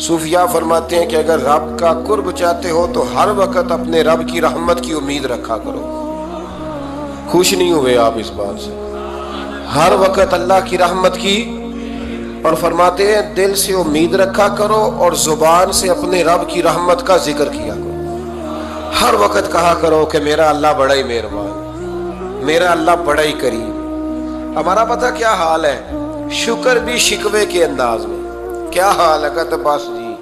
صوفیاء فرماتے ہیں کہ اگر رب کا قرب چاہتے ہو تو ہر وقت اپنے رب کی رحمت کی امید رکھا کرو۔ خوش نہیں ہوئے آپ اس بات سے؟ ہر وقت اللہ کی رحمت کی، اور فرماتے ہیں دل سے امید رکھا کرو اور زبان سے اپنے رب کی رحمت کا ذکر کیا کرو۔ ہر وقت کہا کرو کہ میرا اللہ بڑا ہی مہربان، میرا اللہ بڑا ہی کریم۔ ہمارا پتہ کیا حال ہے؟ شکر بھی شکوے کے انداز میں۔ کیا حال ہے؟ کہتے بس جی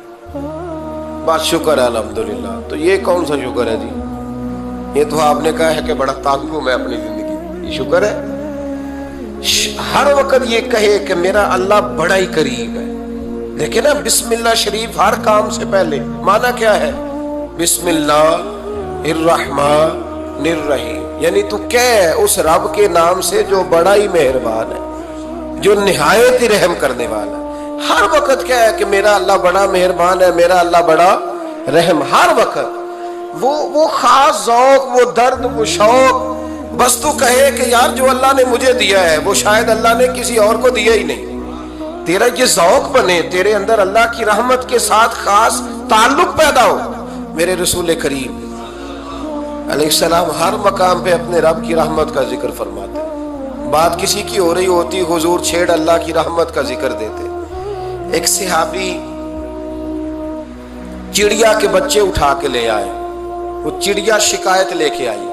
بس شکر ہے الحمدللہ۔ تو یہ کون سا شکر ہے جی؟ یہ تو آپ نے کہا ہے کہ بڑا تانگ ہوں میں اپنی زندگی، یہ شکر ہے؟ ہر وقت یہ کہے کہ میرا اللہ بڑا ہی قریب ہے۔ دیکھیں نا بسم اللہ شریف ہر کام سے پہلے معنی کیا ہے؟ بسم اللہ الرحمن الرحیم، یعنی تو کہے اس رب کے نام سے جو بڑا ہی مہربان ہے، جو نہایت ہی رحم کرنے والا ہے۔ ہر وقت کیا ہے کہ میرا اللہ بڑا مہربان ہے، میرا اللہ بڑا رحم۔ ہر وقت وہ خاص ذوق، وہ درد، وہ شوق، بس تو کہے کہ یار جو اللہ نے مجھے دیا ہے وہ شاید اللہ نے کسی اور کو دیا ہی نہیں۔ تیرا یہ ذوق بنے، تیرے اندر اللہ کی رحمت کے ساتھ خاص تعلق پیدا ہو۔ میرے رسول کریم علیہ السلام ہر مقام پہ اپنے رب کی رحمت کا ذکر فرماتے۔ بات کسی کی ہو رہی ہوتی، حضور چھیڑ اللہ کی رحمت کا ذکر دیتے۔ ایک صحابی چڑیا کے بچے اٹھا کے لے آئے، وہ چڑیا شکایت لے کے آئی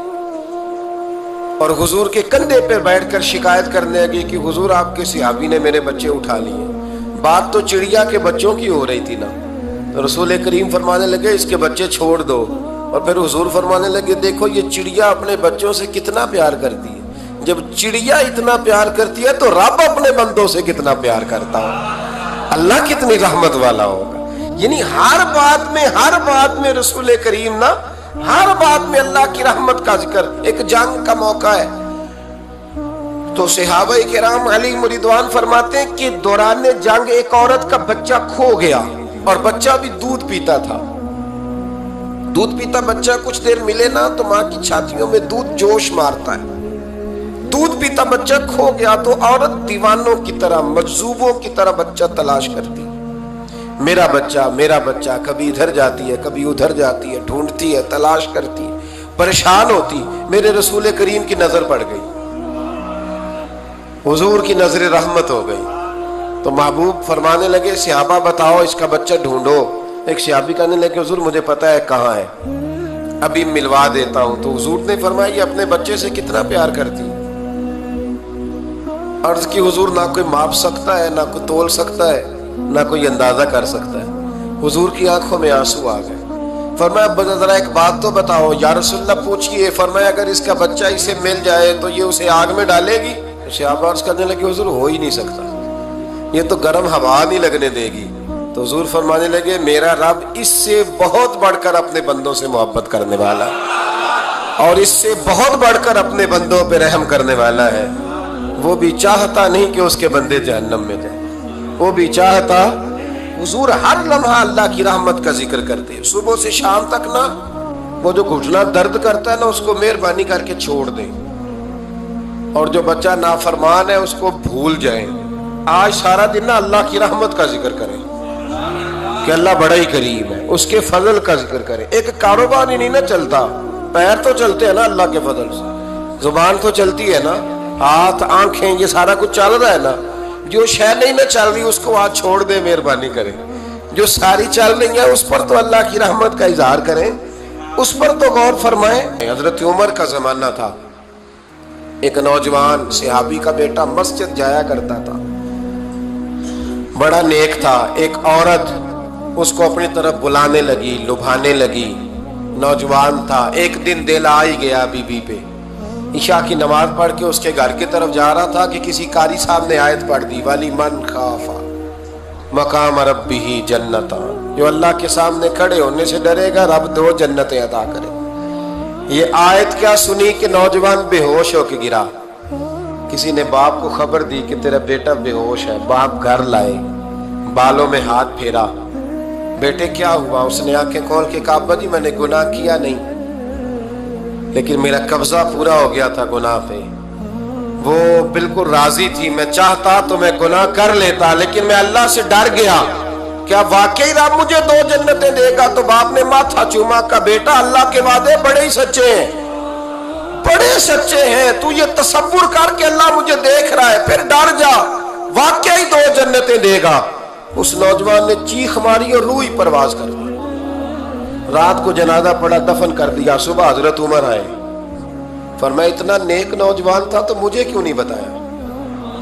اور حضور کے کندھے پہ بیٹھ کر شکایت کرنے لگی کہ حضور آپ کے صحابی نے میرے بچے اٹھا لیے۔ بات تو چڑیا کے بچوں کی ہو رہی تھی نا، تو رسول کریم فرمانے لگے اس کے بچے چھوڑ دو، اور پھر حضور فرمانے لگے دیکھو یہ چڑیا اپنے بچوں سے کتنا پیار کرتی ہے، جب چڑیا اتنا پیار کرتی ہے تو رب اپنے بندوں سے کتنا پیار کرتا ہو، اللہ کتنی رحمت والا ہوگا۔ یعنی ہر بات میں رسول کریم نا، ہر بات میں اللہ کی رحمت کا ذکر۔ ایک جنگ کا موقع ہے تو صحابہ کرام علیہ رضوان فرماتے ہیں کہ دوران جنگ ایک عورت کا بچہ کھو گیا، اور بچہ بھی دودھ پیتا تھا۔ دودھ پیتا بچہ کچھ دیر ملے نا تو ماں کی چھاتیوں میں دودھ جوش مارتا ہے۔ دودھ پیتا بچہ کھو گیا تو عورت دیوانوں کی طرح، مجذوبوں کی طرح بچہ تلاش کرتی، میرا بچہ، کبھی ادھر جاتی ہے کبھی ادھر جاتی ہے، ڈھونڈتی ہے، تلاش کرتی ہے، پریشان ہوتی۔ میرے رسول کریم کی نظر پڑ گئی، حضور کی نظر رحمت ہو گئی، تو محبوب فرمانے لگے صحابہ بتاؤ اس کا بچہ ڈھونڈو۔ ایک صحابی کہنے لگے حضور مجھے پتا ہے کہاں ہے، ابھی ملوا دیتا ہوں۔ تو حضور نے فرمایا یہ اپنے بچے سے کتنا پیار کرتی۔ عرض کی حضور نہ کوئی ماپ سکتا ہے، نہ کوئی تول سکتا ہے، نہ کوئی اندازہ کر سکتا ہے۔ حضور کی آنکھوں میں آنسو آ گئے۔ فرمایا ذرا ایک بات تو بتاؤ یا رسول اللہ پوچھئے۔ فرمایا اگر اس کا بچہ اسے مل جائے تو یہ اسے آگ میں ڈالے گی؟ صحابہ عرض کرنے لگے حضور ہو ہی نہیں سکتا، یہ تو گرم ہوا نہیں لگنے دے گی۔ تو حضور فرمانے لگے میرا رب اس سے بہت بڑھ کر اپنے بندوں سے محبت کرنے والا ہے، اور اس سے بہت بڑھ کر اپنے بندوں پہ رحم کرنے والا ہے۔ وہ بھی چاہتا نہیں کہ اس کے بندے جہنم میں جائیں، وہ بھی چاہتا۔ حضور ہر لمحہ اللہ کی رحمت کا ذکر کرتے، صبح سے شام تک نا وہ جو گھٹنا درد کرتا ہے نا اس کو مہربانی کر کے چھوڑ دیں، اور جو بچہ نافرمان ہے اس کو بھول جائیں۔ آج سارا دن نا اللہ کی رحمت کا ذکر کریں کہ اللہ بڑا ہی کریم ہے، اس کے فضل کا ذکر کریں۔ ایک کاروبار ہی نہیں نا چلتا، پیر تو چلتے ہیں نا اللہ کے فضل سے، زبان تو چلتی ہے نا، ہاتھ آنکھیں یہ سارا کچھ چل رہا ہے نا۔ جو شے نہیں نہ چل رہی اس کو آج چھوڑ دیں، مہربانی کریں۔ جو ساری چل رہی ہے اس پر تو اللہ کی رحمت کا اظہار کریں، اس پر تو غور فرمائیں۔ حضرت عمر کا زمانہ تھا، ایک نوجوان صحابی کا بیٹا مسجد جایا کرتا تھا، بڑا نیک تھا۔ ایک عورت اس کو اپنی طرف بلانے لگی، لبھانے لگی، نوجوان تھا۔ ایک دن دل آ ہی گیا بی بی پہ، عشاء کی نماز پڑھ کے اس کے گھر کی طرف جا رہا تھا کہ کسی قاری صاحب نے آیت پڑھ دی وَلِمَنْ خَافَ مَقَامَ رَبِّهِ جَنَّتَانِ، جو اللہ کے سامنے کھڑے ہونے سے ڈرے گا رب 2 جنتیں عطا کرے۔ یہ آیت کیا سنی کہ نوجوان بے ہوش ہو کے گرا۔ کسی نے باپ کو خبر دی کہ تیرا بیٹا بے ہوش ہے، باپ گھر لائے، بالوں میں ہاتھ پھیرا، بیٹے کیا ہوا؟ اس نے آنکھیں کھول کے کہا ابا جی میں نے گناہ کیا نہیں، لیکن میرا قبضہ پورا ہو گیا تھا گناہ پہ۔ وہ بالکل راضی تھی، میں چاہتا تو میں گناہ کر لیتا لیکن میں اللہ سے ڈر گیا، کیا واقعی رب مجھے 2 جنتیں دے گا؟ تو باپ نے ماتھا چوما، کا بیٹا اللہ کے وعدے بڑے ہی سچے ہیں، بڑے سچے ہیں، تو یہ تصور کر کے اللہ مجھے دیکھ رہا ہے، پھر ڈر جا، واقعی 2 جنتیں دے گا۔ اس نوجوان نے چیخ ماری اور روح ہی پرواز کر دی۔ رات کو جنازہ پڑا، دفن کر دیا، صبح حضرت عمر آئے، فرمایا اتنا نیک نوجوان تھا تو مجھے کیوں نہیں بتایا؟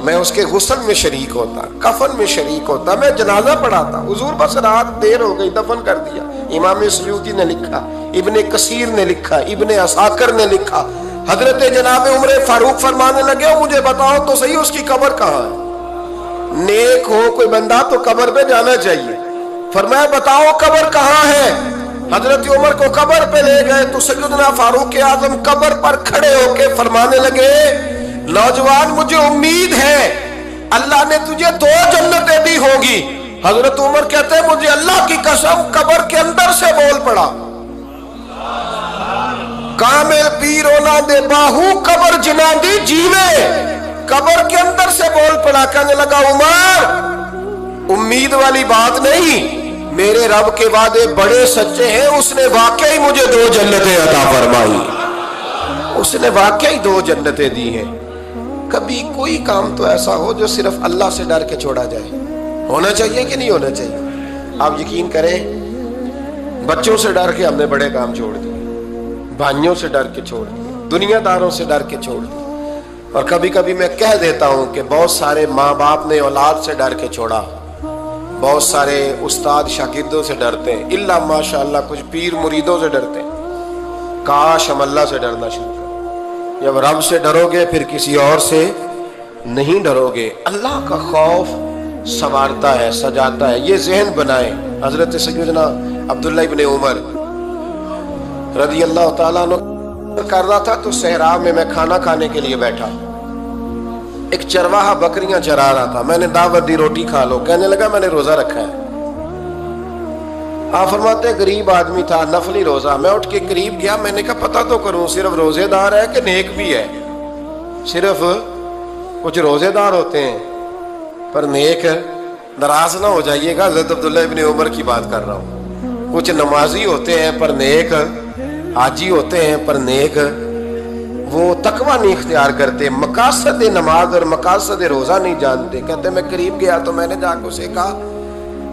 میں اس کے غسل میں شریک ہوتا، کفن میں شریک ہوتا، میں جنازہ پڑھاتا۔ حضور بس رات دیر ہو گئی، دفن کر دیا۔ امام سیوطی نے لکھا، ابن کثیر نے لکھا، ابن عساکر نے لکھا، حضرت جناب عمر فاروق فرمانے لگے مجھے بتاؤ تو صحیح اس کی قبر کہاں ہے؟ نیک ہو کوئی بندہ تو قبر پہ جانا چاہیے۔ فرمایا بتاؤ قبر کہاں ہے؟ حضرت عمر کو قبر پہ لے گئے تو سیدنا فاروق اعظم قبر پر کھڑے ہو کے فرمانے لگے نوجوان مجھے امید ہے اللہ نے تجھے 2 جنتیں دی ہوں گی۔ حضرت عمر کہتے ہیں مجھے اللہ کی قسم قبر کے اندر سے بول پڑا، کامل پیرونا دے باہو قبر جنا دی جیوے، قبر کے اندر سے بول پڑا، کہنے لگا عمر امید والی بات نہیں، میرے رب کے وعدے بڑے سچے ہیں، اس نے واقعی مجھے 2 جنتیں عطا فرمائی، اس نے واقعی 2 جنتیں دی ہیں۔ کبھی کوئی کام تو ایسا ہو جو صرف اللہ سے ڈر کے چھوڑا جائے، ہونا چاہیے کہ نہیں ہونا چاہیے؟ آپ یقین کریں بچوں سے ڈر کے ہم نے بڑے کام چھوڑ دیے، بھائیوں سے ڈر کے چھوڑ دیے، دنیا داروں سے ڈر کے چھوڑ دیے، اور کبھی کبھی میں کہہ دیتا ہوں کہ بہت سارے ماں باپ نے اولاد سے ڈر کے چھوڑا، بہت سارے استاد شاگردوں سے ڈرتے ہیں، الا ماشاءاللہ کچھ پیر مریدوں سے ڈرتے ہیں۔ کاش ہم اللہ سے ڈرنا شروع کریں۔ جب رب سے ڈرو گے پھر کسی اور سے نہیں ڈرو گے۔ اللہ کا خوف سنوارتا ہے، سجاتا ہے، یہ ذہن بنائیں۔ حضرت سیدنا عبداللہ ابن عمر رضی اللہ تعالیٰ عنہ کر رہا تھا تو صحرا میں کھانا کھانے کے لیے بیٹھا، ایک چرواہا بکریاں چرا رہا تھا، میں نے دعوت دی روٹی کھا لو، کہنے لگا میں نے روزہ رکھا ہے۔ آپ فرماتے ہیں غریب آدمی تھا، نفلی روزہ، میں اٹھ کے قریب گیا، میں نے کہا پتہ تو کروں صرف روزے دار ہے کہ نیک بھی ہے؟ صرف کچھ روزے دار ہوتے ہیں پر نیک، ناراض نہ ہو جائیے گا، حضرت عبداللہ ابن عمر کی بات کر رہا ہوں۔ کچھ نمازی ہوتے ہیں پر نیک، حاجی ہوتے ہیں پر نیک، وہ تقوی نہیں اختیار کرتے، مقاصد نماز اور مقاصد روزہ نہیں جانتے۔ کہتے میں قریب گیا تو میں نے جا کے اسے کہا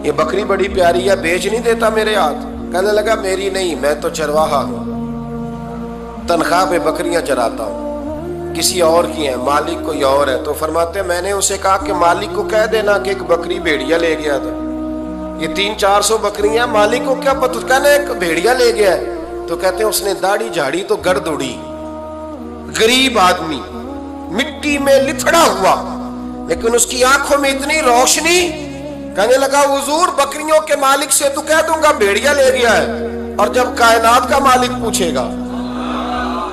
یہ بکری بڑی پیاری ہے، بیچ نہیں دیتا میرے ہاتھ؟ کہنے لگا میری نہیں، میں تو چرواہا ہوں، تنخواہ پہ بکریاں چراتا ہوں، کسی اور کی ہیں، مالک کوئی اور ہے۔ تو فرماتے ہیں میں نے اسے کہا کہ مالک کو کہہ دینا کہ ایک بکری بھیڑیا لے گیا تھا، یہ 300-400 بکریاں، مالک کو کیا پتہ، کہنے ایک بھیڑیا لے گیا ہے۔ تو کہتے ہیں اس نے داڑھی جھاڑی تو گرد اڑی، غریب آدمی مٹی میں لتھڑا ہوا، لیکن اس کی آنکھوں میں اتنی روشنی، کہنے لگا حضور بکریوں کے مالک سے تو کہہ دوں گا بھیڑیا لے گیا ہے، اور جب کائنات کا مالک پوچھے گا،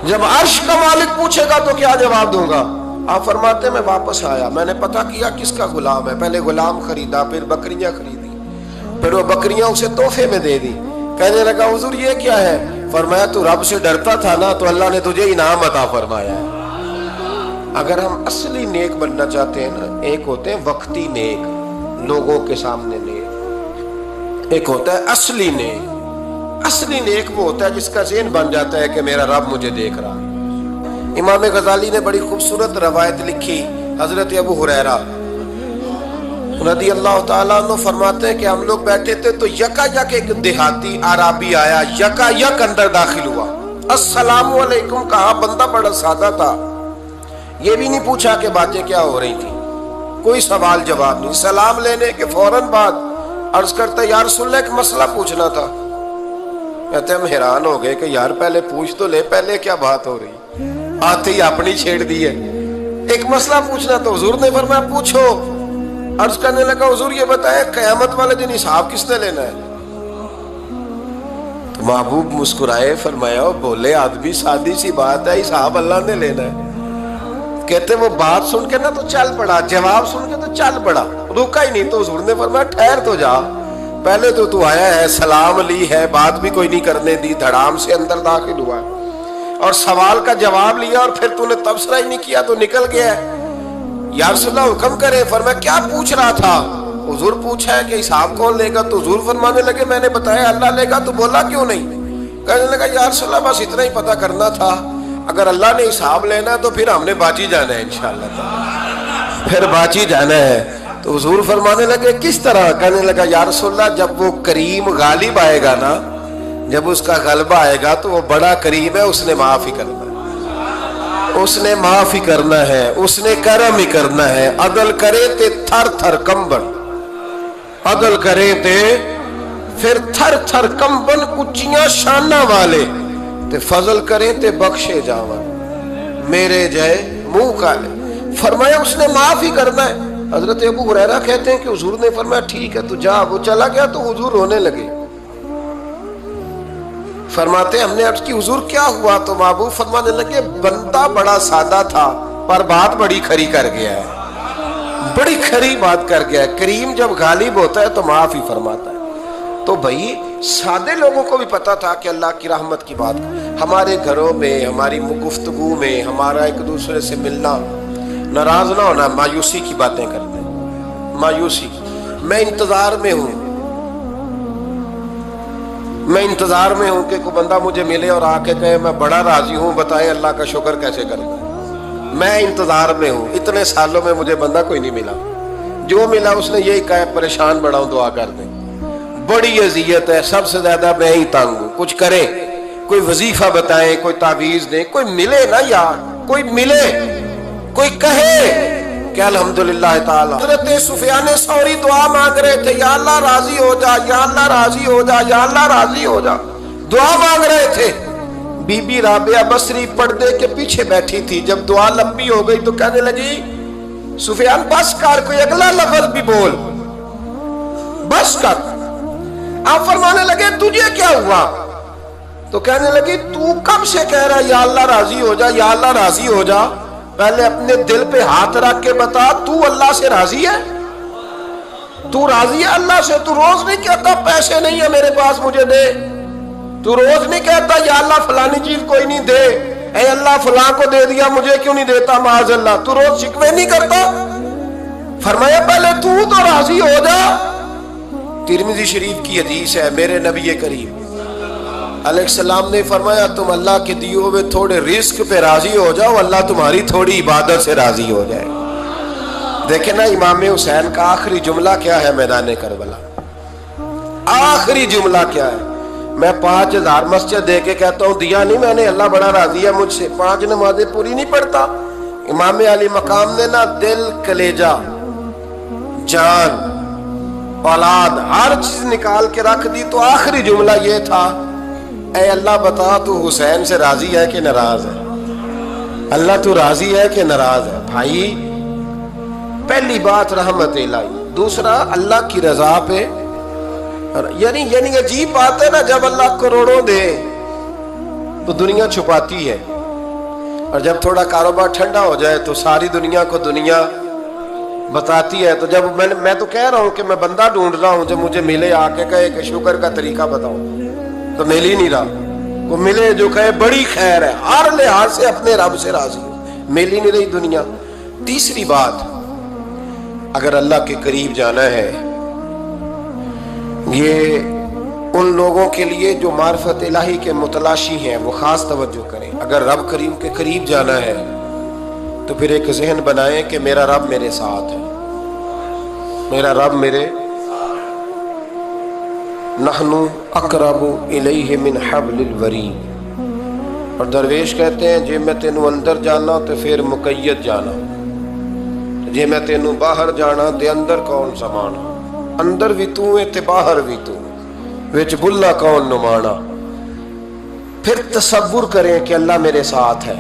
جب عرش کا مالک پوچھے گا تو کیا جواب دوں گا؟ آپ فرماتے ہیں میں واپس آیا، میں نے پتہ کیا کس کا غلام ہے، پہلے غلام خریدا، پھر بکریاں خریدی، پھر وہ بکریاں اسے تحفے میں دے دی۔ کہنے لگا حضور یہ کیا ہے؟ فرمایا تو رب سے ڈرتا تھا نا تو اللہ نے تجھے انعام عطا فرمایا ہے۔ اگر ہم اصلی نیک بننا چاہتے ہیں نا، ایک ہوتے ہیں وقتی نیک، لوگوں کے سامنے نیک، ایک ہوتا ہے اصلی نیک۔ اصلی نیک وہ ہوتا ہے جس کا ذہن بن جاتا ہے کہ میرا رب مجھے دیکھ رہا ہے۔ امام غزالی نے بڑی خوبصورت روایت لکھی، حضرت ابو ہریرہ رضی اللہ تعالیٰ عنہ فرماتے ہیں کہ ہم لوگ بیٹھے تھے تو یکا یک ایک دیہاتی عرابی آیا، یکا یک اندر داخل ہوا، السلام علیکم کہا، بندہ بڑا سادہ تھا، یہ بھی نہیں پوچھا کہ باتیں کیا ہو رہی تھی، کوئی سوال جواب نہیں، سلام لینے کے فوراً بعد عرض کرتا یا رسول اللہ ایک مسئلہ پوچھنا تھا۔ کہتے ہم حیران ہو گئے کہ یار پہلے پوچھ تو لے، پہلے کیا بات ہو رہی، آتے ہی اپنی چھیڑ دی ہے، ایک مسئلہ پوچھنا تو حضور نے فرمایا پوچھو۔ عرض کرنے لگا حضور یہ بتائے قیامت والے دن حساب کس نے لینا ہے؟ تو محبوب مسکرائے، فرمایا بولے آدمی سادی سی بات ہے، حساب اللہ نے لینا ہے۔ کہتے وہ بات سن کے نا تو چل پڑا، جواب سن کے تو چل پڑا، رکا ہی نہیں۔ تو حضور نے فرمایا ٹھہر تو جا، پہلے تو آیا ہے، سلام لی ہے، بات بھی کوئی نہیں کرنے دی، دھڑام سے اندر داخل ہوا اور سوال کا جواب لیا اور پھر تو نے تبصرہ ہی نہیں کیا تو نکل گیا ہے۔ یا رسول اللہ حکم کرے، فرمایا کیا پوچھ رہا تھا؟ हुजूर पूछा है कि हिसाब कौन लेगा, तो हुजूर फरमाने लगे मैंने बताया अल्लाह लेगा, तो बोला क्यों नहीं? कहने लगा या रसूलल्लाह बस इतना ही पता करना था, अगर अल्लाह ने हिसाब लेना है तो फिर हमने बाजी जाना है इंशाअल्लाह, फिर बाजी जाना है। तो हुजूर फरमाने लगे किस तरह? कहने लगा या रसूलल्लाह जब वो करीम गालिब आएगा ना, जब उसका गलबा आएगा तो वो बड़ा करीम है, उसने माफ ही करना है, उसने माफ ही करना है, उसने करम ही करना है। अदल करे ते थर थर कंबन, अदल करे ते फिर थर थर कंबन, उच्चियां शाना वाले ते फजल करें ते बख्शे जावन, मेरे जय मुंह काले। फरमाया उसने माफ ही करना है। हजरत अबू हुरैरा कहते हैं कि हुजूर ने फरमाया ठीक है तू जा। वो चला गया तो हुजूर रोने लगे। फरमाते हमने अर्ज की हुजूर क्या हुआ? तो महबूब फरमाने लगे बंदा बड़ा सादा था पर बात बड़ी खरी कर गया है, बड़ी खरी बात कर गया है। करीम जब गालिब होता है तो माफ ही फरमाता है। तो भाई सादे लोगों को भी पता था कि अल्लाह की रहमत की बात, हमारे घरों में हमारी गुफ्तगू में हमारा एक दूसरे से मिलना, नाराज ना होना, मायूसी की बातें करते हैं, मायूसी। मैं इंतजार में हूं, मैं इंतजार में हूं कि कोई बंदा मुझे मिले और आके कहे मैं बड़ा राजी हूं, बताए अल्लाह का शुक्र कैसे करूं। मैं इंतजार में हूं, इतने सालों में मुझे बंदा कोई नहीं मिला, जो मिला उसने यही कहा परेशान बड़ा हूं, दुआ कर दे। बड़ी अजियत है, सबसे ज्यादा मैं ही तंग हूं। कुछ करे, कोई वजीफा बताए, कोई तावीज दे, कोई मिले ना यार, कोई मिले, कोई कहे कि अल्हम्दुलिल्लाह ताला। हज़रत सुफियान सौरी दुआ मांग रहे थे, या अल्लाह राजी हो जा, या अल्लाह राजी हो जा, या अल्लाह राजी हो जा, दुआ मांग रहे थे। बीबी राबिया बसरी पर्दे के पीछे बैठी थी। जब दुआ लंबी हो गई तो कहने लगी सुफियान बस कर, कोई अगला लफ्ज भी बोल, बस कर। आप फरमाने लगे तुझे क्या हुआ? तो कहने लगी तू कब से कह रहा है या अल्लाह राजी हो जा, या अल्लाह राजी हो जा? पहले अपने दिल पे हाथ रख के बता, तू अल्लाह से राजी है? तू राजी है अल्लाह से? तू रोज नहीं कहता पैसे नहीं है मेरे पास मुझे दे? तू रोज नहीं कहता या अल्लाह फलानी चीज कोई नहीं दे, ऐ अल्लाह फलां को दे दिया मुझे क्यों नहीं देता माज़ अल्लाह? तू रोज शिकवे नहीं करता? फरमाया पहले तू तो राजी हो जा। तिरमिज़ी शरीफ की हदीस है, मेरे नबी करीम अलैहिस्सलाम ने फरमाया तुम अल्लाह के दिए हुए थोड़े रिस्क पे राजी हो जाओ, अल्लाह तुम्हारी थोड़ी इबादत से राजी हो जाए। देखे ना इमाम हुसैन का आखिरी जुमला क्या है मैदान करबला? आखिरी जुमला क्या है? मैं 5000 मस्जिद दे के कहता हूँ दिया नहीं मैंने, अल्लाह बड़ा राजी है मुझसे, 5 नमाजें पूरी नहीं पढ़ता। इमाम अली मकाम ने ना दिल, कलेजा, जान, औलाद हर चीज निकाल के रख दी। तो आखिरी जुमला ये था, ऐ अल्लाह बता तू हुसैन से राजी है कि नाराज है? अल्लाह तू राजी है कि नाराज है? भाई पहली बात रहमत इलाही, दूसरा अल्लाह की रजा पे, यानी अजीब बात है ना, जब अल्लाह करोड़ों दे तो दुनिया छुपाती है, और जब थोड़ा कारोबार ठंडा हो जाए तो सारी दुनिया को दुनिया बताती है। तो जब मैं तो कह रहा हूं कि मैं बंदा ढूंढ रहा हूं जो मुझे मिले, आके कहे कि शुक्र का तरीका बताओ, तो मिल ही नहीं रहा। को मिले जो कहे बड़ी खैर है, हर लिहाज से अपने रब से राजी, मिल ही नहीं रही दुनिया। तीसरी बात, अगर अल्लाह के करीब जाना है, ये उन लोगों के लिए जो मार्फत इलाही के मुतलाशी हैं वो खास तवज्जो करें। अगर रब करीम के करीब जाना है तो फिर एक जहन बनाएं कि मेरा रब मेरे साथ है, मेरा रब मेरे, नहनु अकरबु इलैहि मिन हब्लिल वरीद। और दरवेश कहते हैं जे मैं तेनू अंदर जाना तो फिर मुकय्यद जाना, जे मैं तेनू बाहर जाना ते अंदर कौन समाना, अंदर भी तू है ते बाहर भी तू, विच बुल्ला कौन नुमाना। फिर तसव्वुर करें कि अल्लाह मेरे साथ है।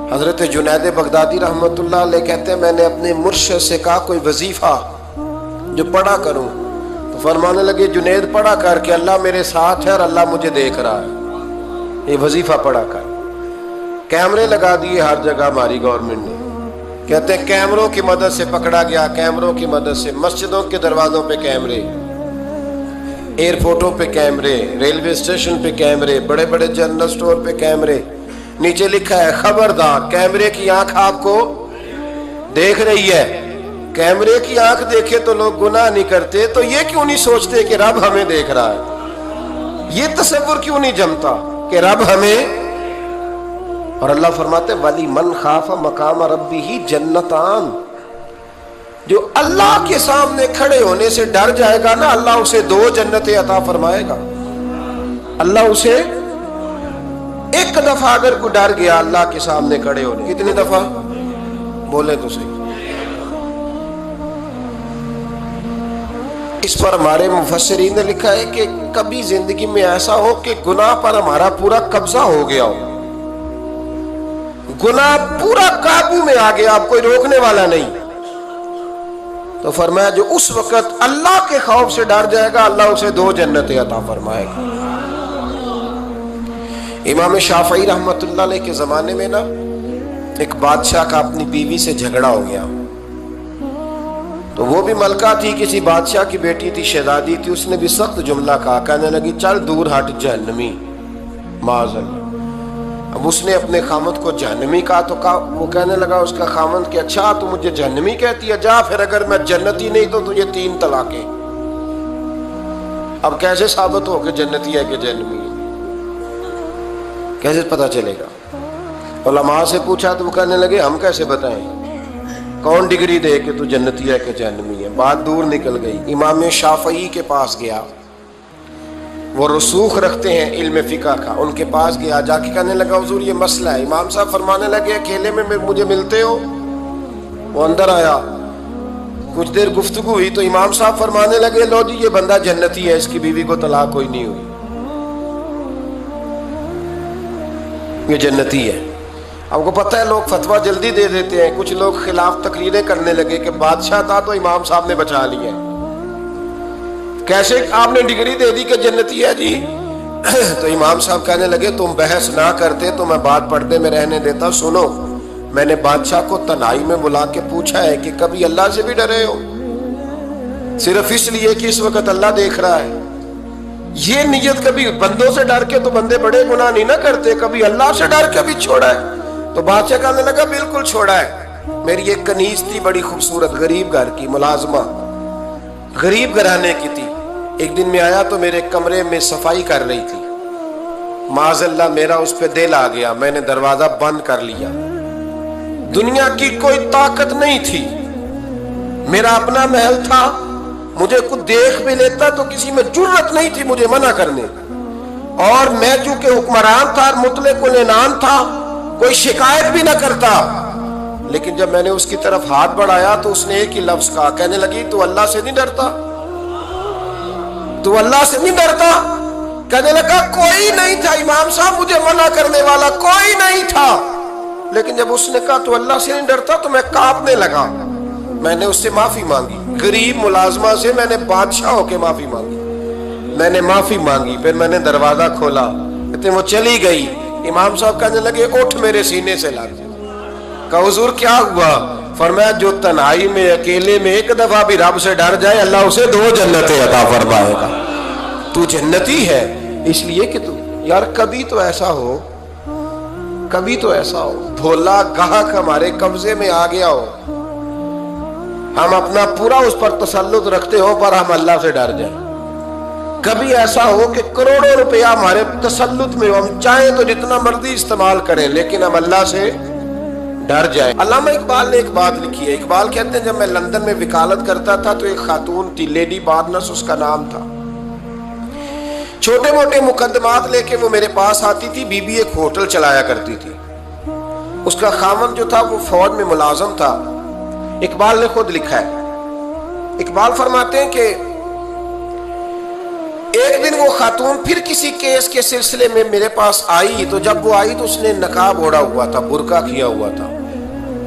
हजरत जुनैद बगदादी रहमतुल्लाह अलैह कहते हैं मैंने अपने मुर्शिद से कहा कोई वजीफा जो पढ़ा करूं, तो फरमाने लगे जुनैद पढ़ा कर कि अल्लाह मेरे साथ है और अल्लाह मुझे देख रहा है, ये वजीफा पढ़ा कर। कैमरे लगा दिए हर जगह हमारी गवर्नमेंट ने, कहते हैं कैमरों की मदद से पकड़ा गया, कैमरों की मदद से, मस्जिदों के दरवाजों पे कैमरे, एयरपोर्टों पे कैमरे, रेलवे स्टेशन पे कैमरे, बड़े बड़े जनरल स्टोर पे कैमरे। नीचे लिखा है खबरदार कैमरे की आंख आपको देख रही है, कैमरे की आंख देखे तो लोग गुनाह नहीं करते, तो ये क्यों नहीं सोचते कि रब हमें देख रहा है? ये तसव्वुर क्यों नहीं जमता कि रब हमें। और अल्लाह फरमाते वली मन खाफा मकाम रब्बिही जन्नतान, जो अल्लाह के सामने खड़े होने से डर जाएगा ना, अल्लाह उसे 2 जन्नतें अता फरमाएगा। अल्लाह उसे एक दफा अगर कोई डर गया अल्लाह के सामने खड़े होने, कितनी दफा बोले तो सही। इस पर हमारे मुफस्सिरीन ने लिखा है कि कभी जिंदगी में ऐसा हो कि गुनाह पर हमारा पूरा कब्जा हो गया हो, गुनाह पूरा काबू में आ गया, अब कोई रोकने वाला नहीं, तो फरमाया जो उस वक्त अल्लाह के खौफ से डर जाएगा अल्लाह उसे 2 जन्नतें अता फरमाएगा। इमाम शाफई रहमतुल्लाह अलैह के जमाने में ना एक बादशाह का अपनी बीवी से झगड़ा हो गया, तो वो भी मलका थी, किसी बादशाह की बेटी थी, शहजादी थी, उसने भी सख्त जुमला कहा, कहने लगी चल दूर हट जहन्नमी माज़अल्लाह। अब उसने अपने खामद को जहन्नमी कहा तो वो कहने लगा उसका खामद कि अच्छा तू मुझे जहन्नमी कहती है, जा फिर अगर मैं जन्नती नहीं तो तुझे 3 तलाकें। अब कैसे साबित हो कि जन्नती है कि जहन्नमी है, कैसे पता चलेगा? उलमा से पूछा तो वो कहने लगे हम कैसे बताएं, कौन डिग्री दे कि तू जन्नती है कि जहन्नमी है। बात दूर निकल गई। इमाम शाफई के पास गया, वो रसूख रखते हैं इल्म फिक़ह का, उनके पास गया, जाके कहने लगा हुजूर ये मसला है। इमाम साहब फरमाने लगे अकेले में मुझे मिलते हो? वो अंदर आया, कुछ देर गुफ्तगू हुई तो इमाम साहब फरमाने लगे लो जी ये बंदा जन्नती है, इसकी बीवी को तलाक कोई नहीं हुई, ये जन्नती है। आपको पता है लोग फतवा जल्दी दे देते हैं, कुछ लोग खिलाफ तकरीरें करने लगे कि बादशाह था तो इमाम साहब ने बचा लिया, कैसे आपने डिग्री दे दी कि जन्नती है जी। तो इमाम साहब कहने लगे तुम बहस ना करते तो मैं बात पर्दे में रहने देता। सुनो, मैंने बादशाह को तन्हाई में बुला के पूछा है कि कभी अल्लाह से भी डरे हो? सिर्फ इसलिए कि इस वक्त अल्लाह देख रहा है। ये नियत कभी बंदों से डर के तो बंदे बड़े गुनाह नहीं ना करते, कभी अल्लाह से डर के भी छोड़ा है। तो बादशाह कहने लगा बिल्कुल छोड़ा है। मेरी एक कनीज थी बड़ी खूबसूरत, गरीब घर की मुलाजमा, गरीब घराने की थी। एक दिन में आया तो मेरे कमरे में सफाई कर रही थी, माज़अल्लाह मेरा उस पे दिल आ गया, मैंने दरवाजा बंद कर लिया। दुनिया की कोई ताकत नहीं थी, मेरा अपना महल था, मुझे कुछ देख भी लेता तो किसी में जुर्रत नहीं थी मुझे मना करने, और मैं चूंकि हुक्मरान था, मुतलक उल इनान था, कोई शिकायत भी ना करता। लेकिन जब मैंने उसकी तरफ हाथ बढ़ाया तो उसने एक ही लफ्ज कहा, कहने लगी तू अल्लाह से नहीं डरता? तू अल्लाह से नहीं डरता? कहने लगा कोई नहीं था इमाम साहब मुझे मना करने वाला, कोई नहीं था। लेकिन जब उसने कहा तू अल्लाह से नहीं डरता तो मैं कांपने लगा। मैंने उससे माफी मांगी, गरीब मुलाजमा से मैंने बादशाह होके माफी मांगी, मैंने माफी मांगी, फिर मैंने दरवाजा खोला, कहते वो चली गई। इमाम साहब कहने लगे उठ मेरे सीने से लग। कहा हुजूर क्या हुआ? फरमाया जो तन्हाई में अकेले में एक दफा भी रब से डर जाए अल्लाह उसे 2 जन्नतें अता फरमाएगा। तू जन्नती है इसलिए कि तू यार कभी तो ऐसा हो, कभी तो ऐसा हो भोला गाहक हमारे कब्जे में आ गया हो, हम अपना पूरा उस पर तसल्लुत रखते हो पर हम अल्लाह से डर जाए। कभी ऐसा हो कि करोड़ों रुपया हमारे तसल्लुत में हो, हम चाहें तो जितना मर्जी इस्तेमाल करें लेकिन हम अल्लाह से डर जाए। अल्लामा इकबाल ने एक बात लिखी है। इकबाल कहते हैं जब मैं लंदन में वकालत करता था तो एक खातून थी, लेडी बार्नस उसका नाम था। छोटे मोटे मुकदमात लेके वो मेरे पास आती थी। बीबी एक होटल चलाया करती थी, उसका खामन जो था वो फौज में मुलाजम था। इकबाल ने खुद लिखा है, इकबाल फरमाते हैं कि एक दिन वो खातून फिर किसी केस के सिलसिले में मेरे पास आई, तो जब वो आई तो उसने नकाब ओढ़ा हुआ था, बुर्का किया हुआ था।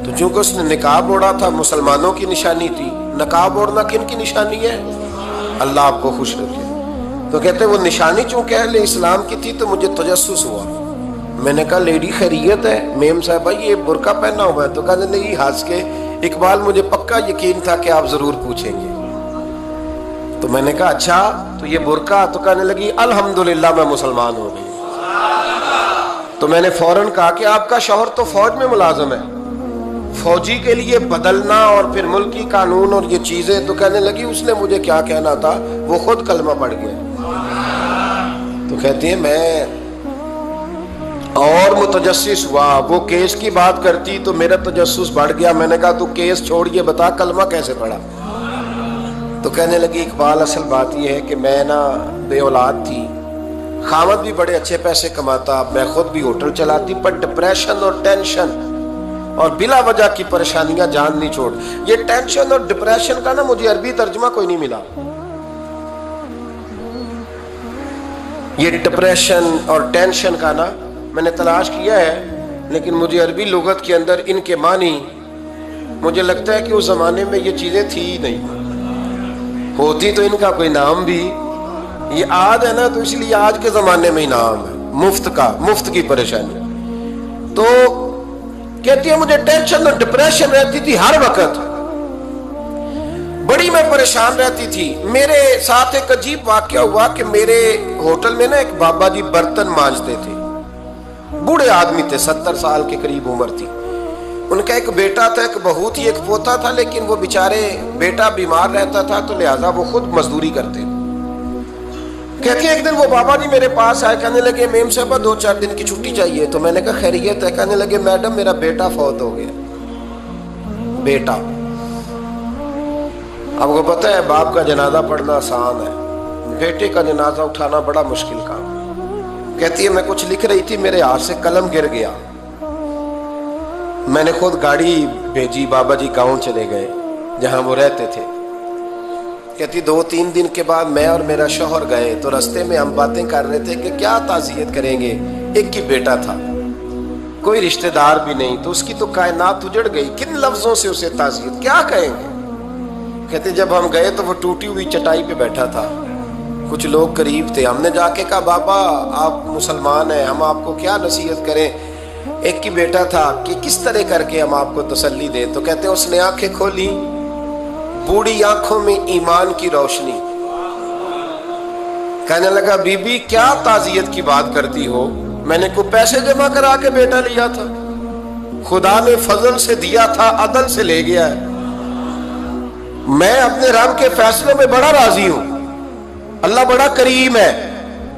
तो चूंकि उसने निकाब ओढ़ा था मुसलमानों की निशानी थी। नकाब ओढ़ना किन की निशानी है? अल्लाह आपको खुश रखे। तो कहते वो निशानी चूंकि अहले इस्लाम की थी तो मुझे तजस्सुस हुआ। मैंने कहा लेडी खैरियत है मेम साहब भाई ये बुर्का पहना हुआ है? तो कहने लगी हंस के इकबाल मुझे पक्का यकीन था कि आप जरूर पूछेंगे। तो मैंने कहा अच्छा तो ये बुर्का? तो कहने लगी अल्हम्दुलिल्लाह मैं मुसलमान हो गई। तो मैंने फौरन कहा कि आपका शौहर तो फौज में मुलाजिम है। फौजी के लिए बदलना और फिर मुल्की कानून और ये चीजें, तो कहने लगी उसने मुझे क्या कहना था, वो खुद कलमा पढ़ गया। तो कहती है मैं और मुतजस्सिस हुआ, वो केस की बात करती तो मेरा तजस्सुस बढ़ गया। मैंने कहा तू केस छोड़ ये बता कलमा कैसे पढ़ा। तो कहने लगी इकबाल असल बात ये है कि मैं ना बे औलाद थी, खामद भी बड़े अच्छे पैसे कमाता, मैं खुद भी होटल चलाती, पर डिप्रेशन और टेंशन और बिला वजह की परेशानियां जान नहीं छोड़। ये टेंशन और डिप्रेशन का ना मुझे अरबी तर्जुमा कोई नहीं मिला। ये डिप्रेशन और टेंशन का ना मैंने तलाश किया है, लेकिन मुझे अरबी लुगत के अंदर इनके मानी मुझे लगता है कि उस जमाने में ये चीजें थी ही नहीं। होती तो इनका कोई नाम भी, ये आज है ना तो इसलिए आज के जमाने में ही नाम है मुफ्त का, मुफ्त की परेशानी। तो कहती है मुझे टेंशन और डिप्रेशन रहती थी हर वक्त, बड़ी मैं परेशान रहती थी। मेरे साथ एक अजीब वाकया हुआ कि मेरे होटल में ना एक बाबा जी बर्तन मांजते थे, बूढ़े आदमी थे, 70 साल के करीब उम्र थी। उनका एक बेटा था, एक बहू थी, एक पोता था, लेकिन वो बेचारे बेटा बीमार रहता था तो लिहाजा वो खुद मजदूरी करते। कहते हैं एक दिन वो बाबा जी मेरे पास आए, कहने लगे मेम साहबा 2-4 दिन की छुट्टी चाहिए। तो मैंने कहा खैरियत है। कहने लगे मैडम मेरा बेटा फौत हो गया। बेटा, आपको पता है बाप का जनाजा पढ़ना आसान है, बेटे का जनाजा उठाना बड़ा मुश्किल काम। कहती है मैं कुछ लिख रही थी, मेरे हाथ से कलम गिर गया। मैंने खुद गाड़ी भेजी, बाबा जी गांव चले गए जहां वो रहते थे। कहती 2-3 दिन के बाद मैं और मेरा शौहर गए तो रास्ते में हम बातें कर रहे थे कि क्या ताज़ियत करेंगे। एक ही बेटा था, कोई रिश्तेदार भी नहीं, तो उसकी तो कायनात उजड़ गई, किन लफ्जों से उसे ताज़ियत क्या कहेंगे। कहते जब हम गए तो वो टूटी हुई चटाई पे बैठा था, कुछ लोग करीब थे। हमने जाके कहा बाबा आप मुसलमान हैं, हम आपको क्या नसीहत करें, एक ही बेटा था, कि किस तरह करके हम आपको तसल्ली दें। तो कहते उसने आंखें खोली, बूढ़ी आंखों में ईमान की रोशनी। कहने लगा बीबी क्या ताज़ियत की बात करती हो, मैंने को पैसे जमा करा के बेटा लिया था, खुदा ने फजल से दिया था, अदल से ले गया है। मैं अपने रब के फैसलों में बड़ा राजी हूं, अल्लाह बड़ा करीम है,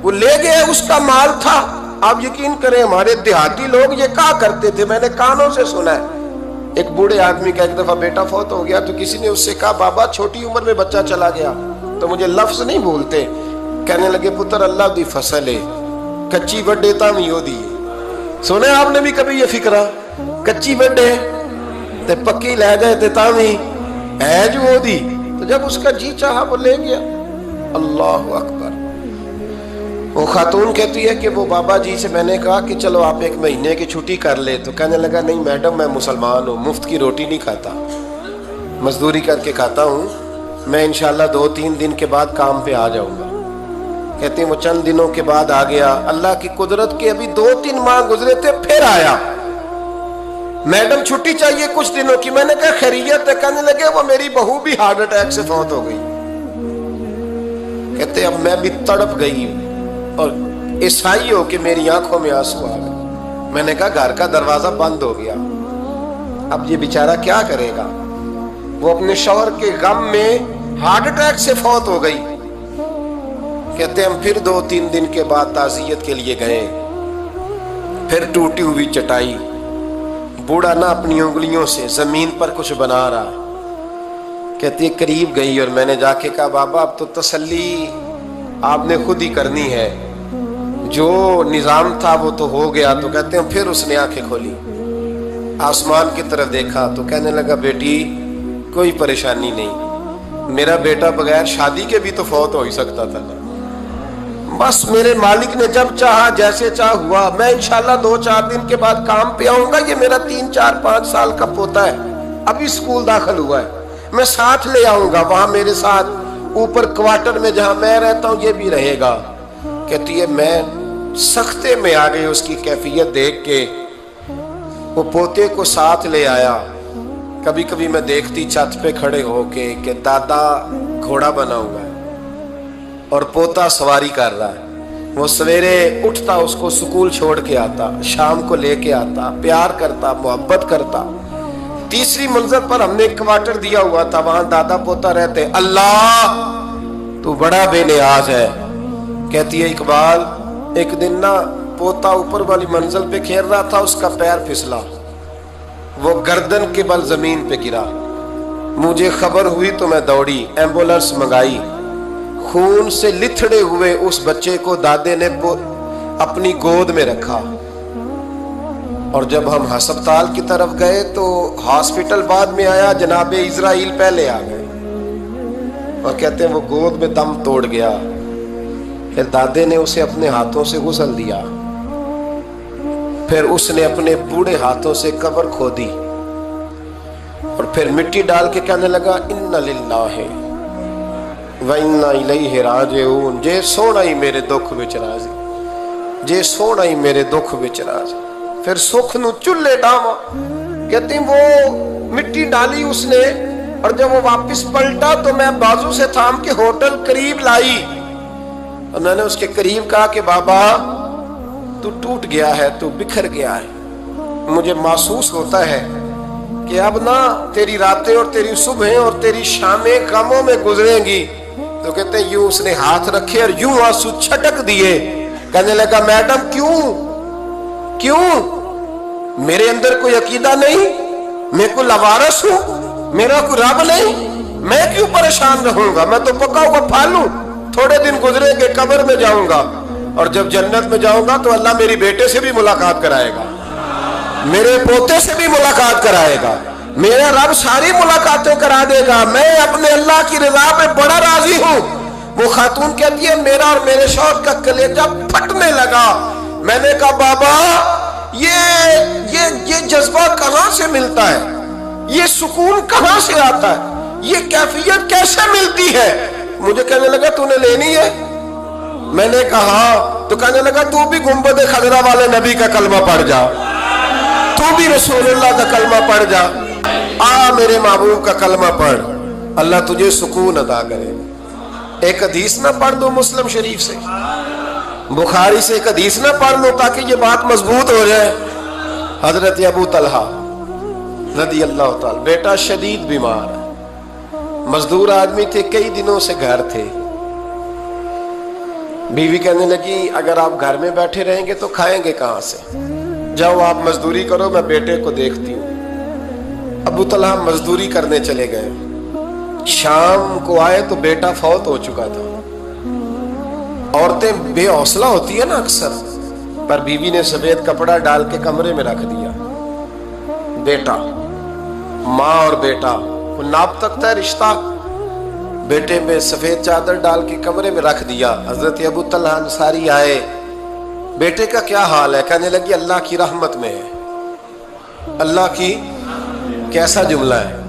वो ले गया, उसका माल था। आप यकीन करें हमारे देहाती लोग ये क्या करते थे, मैंने कानों से सुना है। एक बूढ़े आदमी का एक दफा बेटा फौत हो गया तो किसी ने उससे कहा बाबा छोटी उम्र में बच्चा चला गया, तो मुझे लफ्ज नहीं बोलते। कहने लगे पुत्र अल्लाह दी फसल है, कच्ची वड्डे तामी ओदी है। सुने आपने भी कभी ये फिक्रा, कच्ची वड्डे ते पक्की ले जाए ते तामी है जो ओदी। तो जब उसका जी चाहा वो ले गया। अल्लाह अकबर। वो खातून कहती है कि वो बाबा जी से मैंने कहा कि चलो आप 1 महीने की छुट्टी कर ले। तो कहने लगा नहीं मैडम मैं मुसलमान हूँ, मुफ्त की रोटी नहीं खाता, मजदूरी करके खाता हूँ, मैं इंशाल्लाह 2-3 दिन के बाद काम पे आ जाऊंगा। कहते हैं वो चंद दिनों के बाद आ गया। अल्लाह की कुदरत के अभी 2-3 माह गुजरे थे, फिर आया, मैडम छुट्टी चाहिए कुछ दिनों की। मैंने कहा खैरियत है। कहने लगे वो मेरी बहू भी हार्ट अटैक से फौत हो गई। कहते अब मैं भी तड़प गई और ईसाई हो कि मेरी आंखों में आंसू आ गए। मैंने कहा घर का दरवाजा बंद हो गया, अब ये बेचारा क्या करेगा। वो अपने शौहर के गम में हार्ट अटैक से फौत हो गई। कहते हम फिर 2-3 दिन के बाद ताज़ियत के लिए गए, फिर टूटी हुई चटाई, बूढ़ा ना अपनी उंगलियों से जमीन पर कुछ बना रहा। कहती है करीब गई और मैंने जाके कहा बाबा अब तो तसल्ली आपने खुद ही करनी है, जो निजाम था वो तो हो गया। तो कहते हैं फिर उसने आंखें खोली, आसमान की तरफ देखा तो कहने लगा बेटी कोई परेशानी नहीं, मेरा बेटा बगैर शादी के भी तो फौत हो ही सकता था ना, बस मेरे मालिक ने जब चाहा जैसे चाह हुआ। मैं इंशाल्लाह 2-4 दिन के बाद काम पे आऊंगा। ये मेरा 3-4-5 साल का पोता है, अभी स्कूल दाखिल हुआ है, मैं साथ ले आऊंगा, वहां मेरे साथ ऊपर क्वार्टर में जहां मैं रहता हूं ये भी रहेगा। कहती है मैं सख्ते में आ गई उसकी कैफियत देख के। वो पोते को साथ ले आया। कभी कभी मैं देखती छत पे खड़े होके कि दादा घोड़ा बना हुआ है और पोता सवारी कर रहा है। वो सवेरे उठता उसको स्कूल छोड़ के आता, शाम को लेके आता, प्यार करता, मोहब्बत करता। तीसरी मंजिल पर हमने एक क्वार्टर दिया हुआ था, वहां दादा पोता रहते। अल्लाह तू बड़ा बेनियाज है। कहती है इकबाल, एक दिन ना पोता ऊपर वाली मंजिल पे खेल रहा था, उसका पैर फिसला, वो गर्दन के बल जमीन पे गिरा। मुझे खबर हुई तो मैं दौड़ी, एम्बुलेंस मंगाई। खून से लिथड़े हुए उस बच्चे को दादे ने अपनी गोद में रखा। और जब हम अस्पताल की तरफ गए तो हॉस्पिटल बाद में आया, जनाबे इजराइल पहले आ गए और कहते हैं वो गोद में दम तोड़ गया। फिर दादे ने उसे अपने हाथों से गुसल दिया, फिर उसने अपने बूढ़े हाथों से कब्र खोदी और फिर मिट्टी डाल के कहने लगा इन्ना लिल्लाहि व इन्ना इलैहि राजिऊन। जे सोना ही मेरे दुख विच राजी, जे सोना ही मेरे दुख विच राजी। फिर सुख नू चुल्ले डावा। कहती वो मिट्टी डाली उसने, और जब वो वापस पलटा तो मैं बाजू से थाम के होटल करीब लाई और मैंने उसके करीब कहा कि बाबा तू टूट गया है, तू बिखर गया है। मुझे महसूस होता है कि अब ना तेरी रातें और तेरी सुबहें और तेरी शामें गमों में गुजरेंगी। तो कहते हैं यूं उसने हाथ रखे और यूं आंसू छटक दिए। कहने लगा मैडम क्यों? मेरे अंदर कोई अकीदा नहीं, मैं कोई लवारस हूं, मेरा कोई रब नहीं, मैं क्यों परेशान रहूंगा? मैं तो पका हुआ फल हूं। थोड़े दिन गुजरेंगे, कब्र में जाऊंगा और जब जन्नत में जाऊंगा तो अल्लाह मेरी बेटे से भी मुलाकात कराएगा, मेरे पोते से भी मुलाकात कराएगा, मेरा रब सारी मुलाकातें करा देगा। मैं अपने अल्लाह की रजा पे बड़ा राजी हूं। वो खातून कहती है मेरा और मेरे शौहर का कलेजा फटने लगा। मैंने कहा बाबा ये जज्बा कहां से मिलता है, ये सुकून कहां से आता है, ये कैफियत कैसे मिलती है? मुझे कहने लगा तूने लेनी है। मैंने कहा, तो कहने लगा तू भी गुंबद खजरा वाले नबी का कलमा पढ़ जा, तू भी रसूलुल्लाह का कलमा पढ़ जा, आ मेरे महबूब का कलमा पढ़, अल्लाह तुझे सुकून अदा करे। एक हदीस ना पढ़ दो मुस्लिम शरीफ से, बुखारी से एक हदीस ना पढ़ लो ताकि ये बात मजबूत हो जाए। हजरत अबू तलहा रदी अल्लाह ताला, बेटा शदीद बीमार, मजदूर आदमी थे, कई दिनों से घर थे। बीवी कहने लगी अगर आप घर में बैठे रहेंगे तो खाएंगे कहां से, जाओ आप मजदूरी करो, मैं बेटे को देखती हूं। अबू तलहा मजदूरी करने चले गए। शाम को आए तो बेटा फौत हो चुका था। औरतें बेहौसला होती है ना अक्सर, पर बीवी ने सफेद कपड़ा डाल के कमरे में रख दिया। बेटा, माँ और बेटा वो नाप तक था रिश्ता। बेटे में सफेद चादर डाल के कमरे में रख दिया। हजरत अबू तलहा अंसारी आए, बेटे का क्या हाल है? कहने लगी अल्लाह की रहमत में है। अल्लाह की, कैसा जुमला है,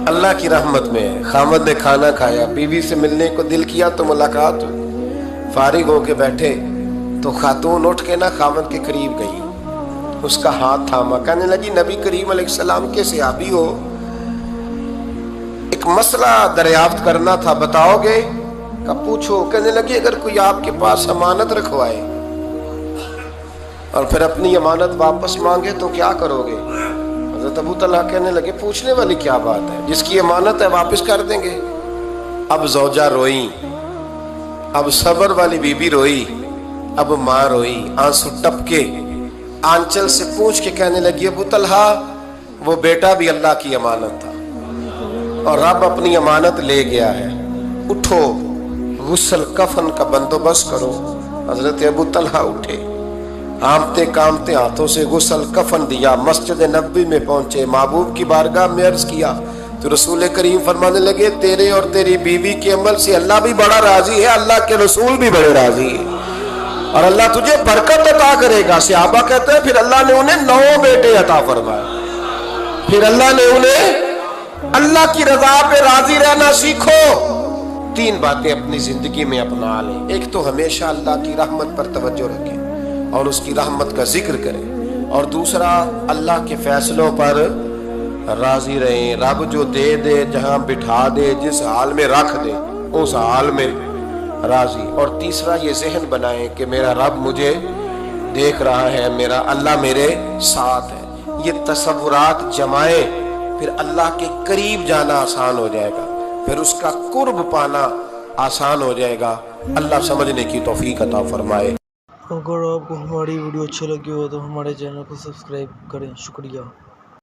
अल्लाह की रहमत में है। खामद ने खाना खाया, बीवी से मिलने को दिल किया तो मुलाकात हुई। फारिग होके बैठे तो खातून उठ के ना खामद के करीब गई, उसका हाथ थामा, कहने लगी नबी करीम अलैहिस्सलाम के सहाबी हो, एक मसला दरियाफ्त करना था, बताओगे? कब पूछो। कहने लगी अगर कोई आपके पास अमानत रखवाए और फिर अपनी अमानत वापस मांगे तो क्या करोगे? हज़रत अबू तलहा कहने लगे पूछने वाली क्या बात है, जिसकी अमानत है वापस कर देंगे। अब ज़ौजा रोई, अब सबर वाली बीबी रोई, अब माँ रोई, आंसू टपके, आंचल से पूछ के कहने लगी अबू तलहा वो बेटा भी अल्लाह की अमानत था और रब अपनी अमानत ले गया है, उठो गुस्ल कफन का बंदोबस्त करो। हजरत अबू तलहा उठे, कांपते कांपते हाथों से गुस्ल कफन दिया, मस्जिद नबवी में पहुंचे, महबूब की बारगाह में अर्ज किया तो रसूल करीम फरमाने लगे तेरे और तेरी बीवी के अमल से अल्लाह भी बड़ा राजी है, अल्लाह के रसूल भी बड़े राजी है और अल्लाह तुझे बरकत अता करेगा। सहाबा कहते हैं फिर अल्लाह ने उन्हें 9 बेटे अता फरमाए। फिर अल्लाह ने उन्हें अल्लाह की रजा पे राजी रहना सीखो। 3 बातें अपनी जिंदगी में अपना लें। एक तो हमेशा अल्लाह की रहमत पर तवज्जो रखें और उसकी रहमत का जिक्र करें, और दूसरा अल्लाह के फैसलों पर राजी रहें। रब जो दे दे, जहां बिठा दे, जिस हाल में रख दे उस हाल में राजी। और तीसरा ये जहन बनाएं कि मेरा रब मुझे देख रहा है, मेरा अल्लाह मेरे साथ है। ये तसव्वुरात जमाएं پھر اللہ کے قریب جانا آسان ہو جائے گا, پھر اس کا قرب پانا آسان ہو جائے گا. اللہ سمجھنے کی توفیق عطا فرمائے. اگر آپ کو ہماری ویڈیو اچھی لگی ہو تو ہمارے چینل کو سبسکرائب کریں. شکریہ.